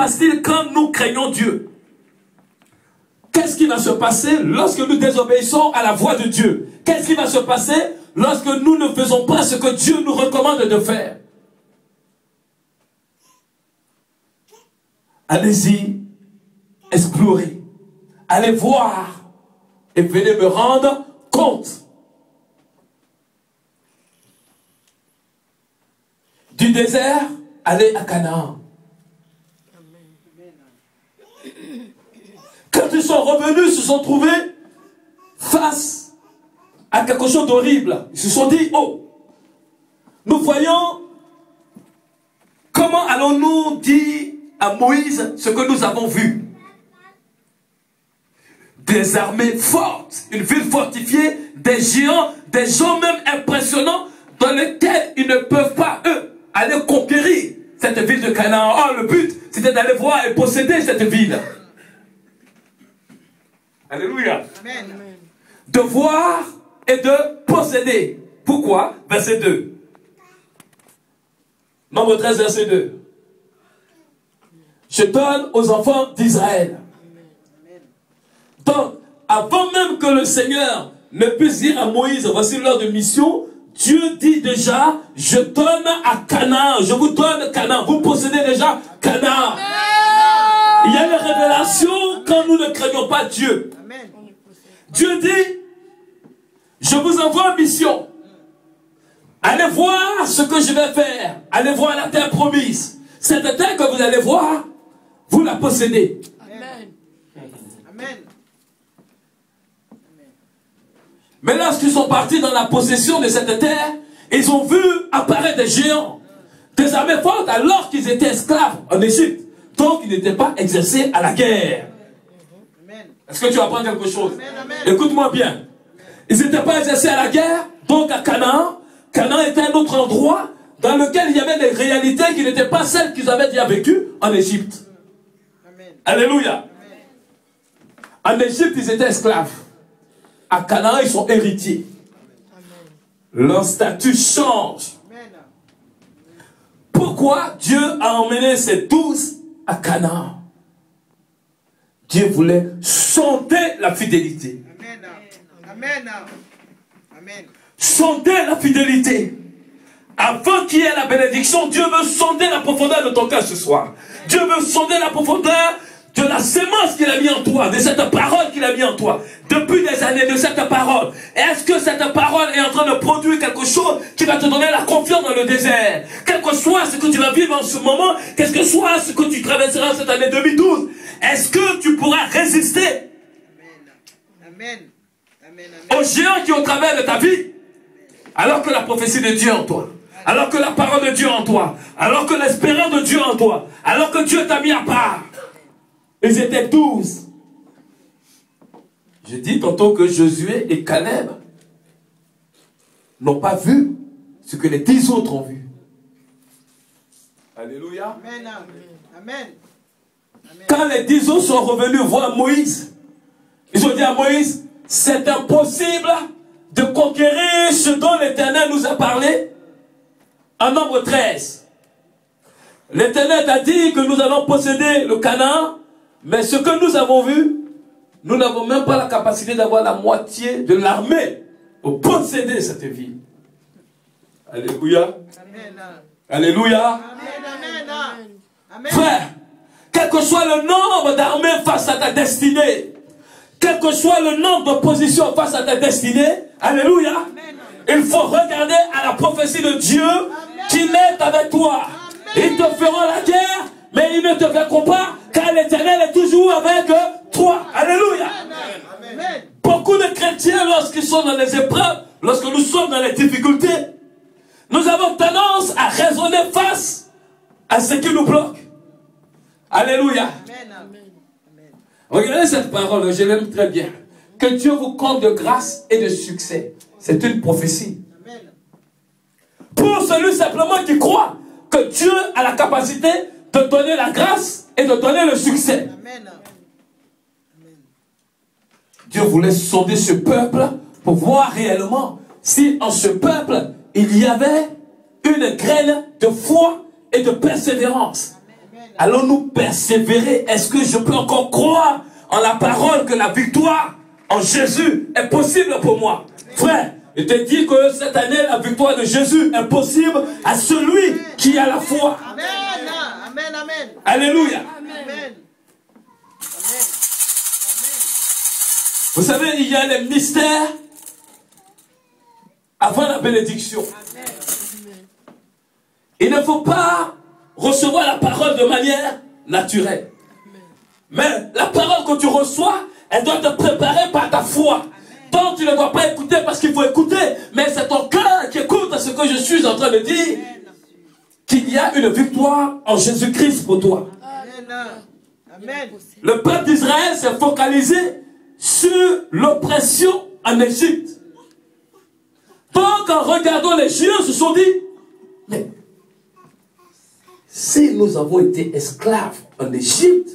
passe-t-il quand nous craignons Dieu? Qu'est-ce qui va se passer lorsque nous désobéissons à la voix de Dieu? Qu'est-ce qui va se passer lorsque nous ne faisons pas ce que Dieu nous recommande de faire? Allez-y, explorez, allez voir et venez me rendre compte. Du désert, allez à Canaan. Quand ils sont revenus, ils se sont trouvés face à quelque chose d'horrible. Ils se sont dit, oh, nous voyons, comment allons-nous dire à Moïse ce que nous avons vu? Des armées fortes, une ville fortifiée, des géants, des gens même impressionnants dans lesquels ils ne peuvent pas, eux, aller conquérir cette ville de Canaan. Oh, le but, c'était d'aller voir et posséder cette ville. Alléluia. Amen. De voir et de posséder. Pourquoi? Verset 2. Nombre 13, verset 2. Je donne aux enfants d'Israël. Donc, avant même que le Seigneur ne puisse dire à Moïse, voici l'heure de mission, Dieu dit déjà, je donne à Canaan, je vous donne Canaan. Vous possédez déjà Canaan. Il y a une révélation quand nous ne craignons pas Dieu. Dieu dit, je vous envoie en mission. Allez voir ce que je vais faire. Allez voir la terre promise. Cette terre que vous allez voir, vous la possédez. Amen. Amen. Mais lorsqu'ils sont partis dans la possession de cette terre, ils ont vu apparaître des géants, des armées fortes, alors qu'ils étaient esclaves en Égypte. Donc, ils n'étaient pas exercés à la guerre. Est-ce que tu apprends quelque chose? Écoute-moi bien. Ils n'étaient pas exercés à la guerre, donc à Canaan. Canaan était un autre endroit dans lequel il y avait des réalités qui n'étaient pas celles qu'ils avaient déjà vécues en Égypte. Alléluia. En Égypte, ils étaient esclaves. À Canaan, ils sont héritiers. Leur statut change. Pourquoi Dieu a emmené ces 12 à Canaan? Dieu voulait sonder la fidélité. Amen. Amen. Sonder la fidélité. Avant qu'il y ait la bénédiction, Dieu veut sonder la profondeur de ton cœur ce soir. Dieu veut sonder la profondeur de la sémence qu'il a mis en toi, de cette parole qu'il a mis en toi. Depuis des années, de cette parole. Est-ce que cette parole est en train de produire quelque chose qui va te donner la confiance dans le désert? Quel que soit ce que tu vas vivre en ce moment, quel que soit ce que tu traverseras cette année 2012, est-ce que tu pourras résister aux géants qui ont au travers de ta vie? Alors que la prophétie de Dieu en toi, alors que la parole de Dieu en toi, alors que l'espérance de Dieu en toi, alors que Dieu t'a mis à part. Ils étaient 12. Je dis tantôt que Josué et Caleb n'ont pas vu ce que les 10 autres ont vu. Alléluia. Amen. Amen. Quand les 10 autres sont revenus voir Moïse, ils ont dit à Moïse, c'est impossible de conquérir ce dont l'Éternel nous a parlé. En Nombre 13. L'Éternel a dit que nous allons posséder le Canaan, mais ce que nous avons vu, nous n'avons même pas la capacité d'avoir la moitié de l'armée pour posséder cette ville. Alléluia. Amen. Alléluia. Amen. Amen. Frère, quel que soit le nombre d'armées face à ta destinée, quel que soit le nombre de positions face à ta destinée, alléluia, il faut regarder à la prophétie de Dieu qu'il est avec toi. Ils te feront la guerre, mais ils ne te verront pas, car l'Éternel est toujours avec toi. Alléluia. Beaucoup de chrétiens, lorsqu'ils sont dans les épreuves, lorsque nous sommes dans les difficultés, nous avons tendance à raisonner face à ce qui nous bloque. Alléluia. Regardez cette parole, je l'aime très bien. Que Dieu vous compte de grâce et de succès. C'est une prophétie. Pour celui simplement qui croit que Dieu a la capacité de donner la grâce et de donner le succès. Dieu voulait sonder ce peuple pour voir réellement si en ce peuple il y avait une graine de foi et de persévérance. allons-nous persévérer? Est-ce que je peux encore croire en la parole que la victoire en Jésus est possible pour moi? Frère, je te dis que cette année, la victoire de Jésus est possible à celui qui a la foi. Amen. Amen. Amen. Alléluia. Amen. Amen. Vous savez, il y a les mystères avant la bénédiction. Amen. Il ne faut pas recevoir la parole de manière naturelle. Mais la parole que tu reçois, elle doit te préparer par ta foi. Donc tu ne dois pas écouter parce qu'il faut écouter, mais c'est ton cœur qui écoute ce que je suis en train de dire. Qu'il y a une victoire en Jésus-Christ pour toi. Amen. Le peuple d'Israël s'est focalisé sur l'oppression en Égypte. Donc en regardant les Juifs, se sont dit, mais si nous avons été esclaves en Égypte,